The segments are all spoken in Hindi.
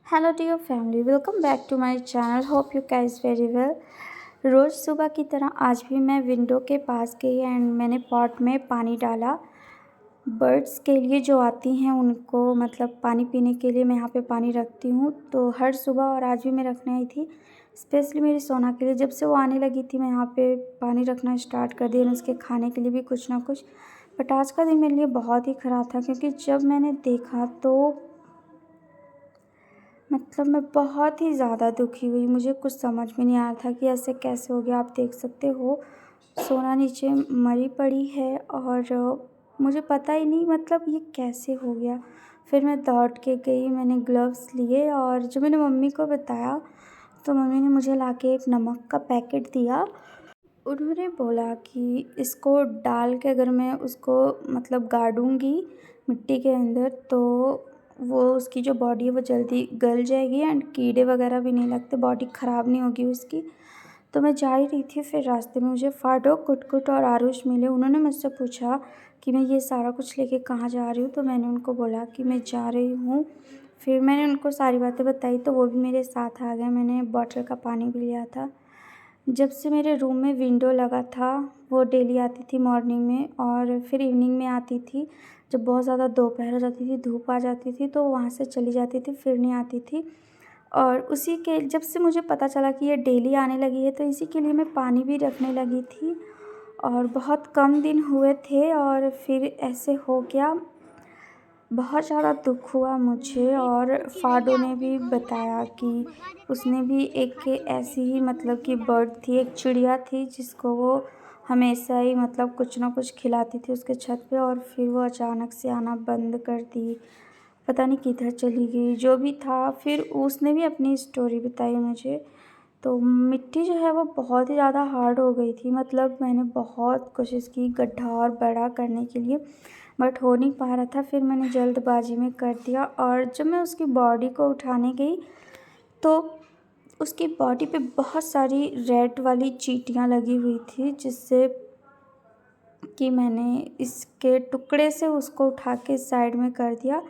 Hello dear family, welcome back to my channel. Hope you guys very well. रोज़ सुबह की तरह आज भी मैं विंडो के पास गई एंड मैंने पॉट में पानी डाला। बर्ड्स के लिए जो आती हैं उनको मतलब पानी पीने के लिए मैं यहाँ पे पानी रखती हूँ, तो हर सुबह और आज भी मैं रखने आई थी स्पेशली मेरी सोना के लिए। जब से वो आने लगी थी मैं यहाँ पे पानी रखना स्टार्ट कर दिया, उसके खाने के लिए भी कुछ ना कुछ। बट आज का दिन मेरे लिए बहुत ही ख़राब था क्योंकि जब मैंने देखा तो मतलब मैं बहुत ही ज़्यादा दुखी हुई। मुझे कुछ समझ में नहीं आ रहा था कि ऐसे कैसे हो गया। आप देख सकते हो सोना नीचे मरी पड़ी है और मुझे पता ही नहीं मतलब ये कैसे हो गया। फिर मैं दौड़ के गई, मैंने ग्लव्स लिए और जब मैंने मम्मी को बताया तो मम्मी ने मुझे लाके एक नमक का पैकेट दिया। उन्होंने बोला कि इसको डाल के अगर मैं उसको मतलब गाड़ूँगी मिट्टी के अंदर तो वो उसकी जो बॉडी है वो जल्दी गल जाएगी एंड कीड़े वगैरह भी नहीं लगते, बॉडी ख़राब नहीं होगी उसकी। तो मैं जा ही रही थी, फिर रास्ते में मुझे फाडो, कुट-कुट और आरुष मिले। उन्होंने मुझसे पूछा कि मैं ये सारा कुछ लेके कहाँ जा रही हूँ, तो मैंने उनको बोला कि मैं जा रही हूँ। फिर मैंने उनको सारी बातें बताई तो वो भी मेरे साथ आ गए। मैंने बॉटल का पानी भी लिया था। जब से मेरे रूम में विंडो लगा था वो डेली आती थी मॉर्निंग में और फिर इवनिंग में आती थी। जब बहुत ज़्यादा दोपहर हो जाती थी, धूप आ जाती थी तो वहाँ से चली जाती थी, फिर नहीं आती थी। और उसी के जब से मुझे पता चला कि ये डेली आने लगी है तो इसी के लिए मैं पानी भी रखने लगी थी। और बहुत कम दिन हुए थे और फिर ऐसे हो गया। बहुत ज़्यादा दुख हुआ मुझे। और फाडो ने भी बताया कि उसने भी एक ऐसी ही मतलब कि बर्ड थी, एक चिड़िया थी जिसको वो हमेशा ही मतलब कुछ ना कुछ खिलाती थी उसके छत पे और फिर वो अचानक से आना बंद कर दी, पता नहीं किधर चली गई। जो भी था फिर उसने भी अपनी स्टोरी बताई मुझे। तो मिट्टी जो है वो बहुत ही ज़्यादा हार्ड हो गई थी, मतलब मैंने बहुत कोशिश की गड्ढा और बड़ा करने के लिए बट हो नहीं पा रहा था। फिर मैंने जल्दबाजी में कर दिया और जब मैं उसकी बॉडी को उठाने गई तो उसकी बॉडी पे बहुत सारी रेड वाली चींटियाँ लगी हुई थी, जिससे कि मैंने इसके टुकड़े से उसको उठा के साइड में कर दिया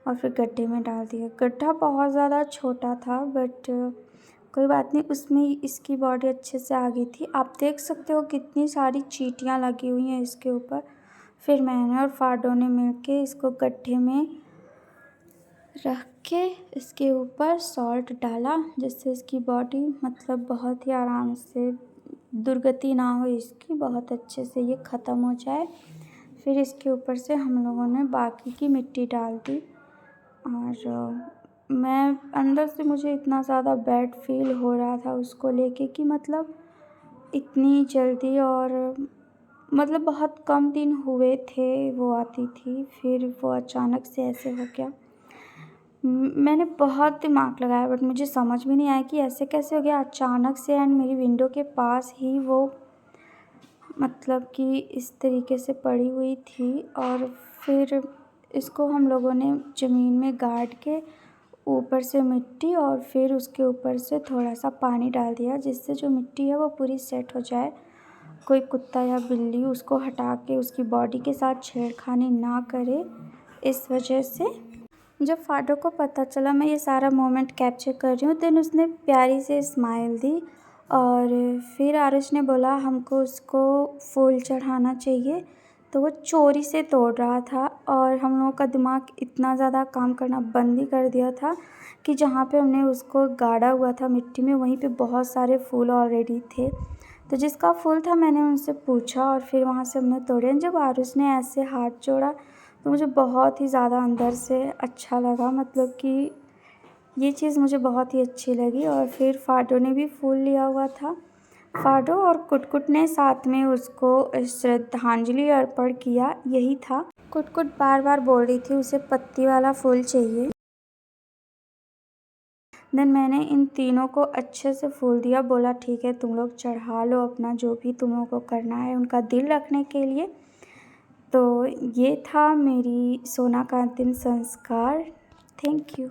और फिर गड्ढे में डाल दिया। गड्ढा बहुत ज़्यादा छोटा था बट कोई बात नहीं, उसमें इसकी बॉडी अच्छे से आ गई थी। आप देख सकते हो कितनी सारी चींटियाँ लगी हुई हैं इसके ऊपर। फिर मैंने और फाडो ने मिलके इसको गड्ढे में रख के इसके ऊपर सॉल्ट डाला जिससे इसकी बॉडी मतलब बहुत ही आराम से दुर्गति ना हो इसकी, बहुत अच्छे से ये ख़त्म हो जाए। फिर इसके ऊपर से हम लोगों ने बाकी की मिट्टी डाल दी और मैं अंदर से मुझे इतना ज़्यादा बैड फील हो रहा था उसको लेके कि मतलब इतनी जल्दी और मतलब बहुत कम दिन हुए थे वो आती थी, फिर वो अचानक से ऐसे हो गया। मैंने बहुत दिमाग लगाया बट मुझे समझ में नहीं आया कि ऐसे कैसे हो गया अचानक से एंड मेरी विंडो के पास ही वो मतलब कि इस तरीके से पड़ी हुई थी। और फिर इसको हम लोगों ने ज़मीन में गाड़ के ऊपर से मिट्टी और फिर उसके ऊपर से थोड़ा सा पानी डाल दिया जिससे जो मिट्टी है वो पूरी सेट हो जाए, कोई कुत्ता या बिल्ली उसको हटा के उसकी बॉडी के साथ छेड़खानी ना करे। इस वजह से जब फाडो को पता चला मैं ये सारा मोमेंट कैप्चर कर रही हूँ देन उसने प्यारी से स्माइल दी और फिर आरुष ने बोला हमको उसको फूल चढ़ाना चाहिए, तो वो चोरी से तोड़ रहा था और हम लोगों का दिमाग इतना ज़्यादा काम करना बंद ही कर दिया था कि जहाँ पे हमने उसको गाड़ा हुआ था मिट्टी में वहीं पे बहुत सारे फूल ऑलरेडी थे। तो जिसका फूल था मैंने उनसे पूछा और फिर वहाँ से हमने तोड़े। जब आरुष ने ऐसे हाथ जोड़ा तो मुझे बहुत ही ज़्यादा अंदर से अच्छा लगा, मतलब कि ये चीज़ मुझे बहुत ही अच्छी लगी। और फिर फाडो ने भी फूल लिया हुआ था। फाडो और कुट-कुट ने साथ में उसको श्रद्धांजलि अर्पण किया, यही था। कुट-कुट बार-बार बोल रही थी उसे पत्ती वाला फूल चाहिए। देन मैंने इन तीनों को अच्छे से फूल दिया, बोला ठीक है तुम लोग चढ़ा लो अपना जो भी तुम लोगों को करना है उनका दिल रखने के लिए। तो ये था मेरी सोना का अंतिम संस्कार। Thank you.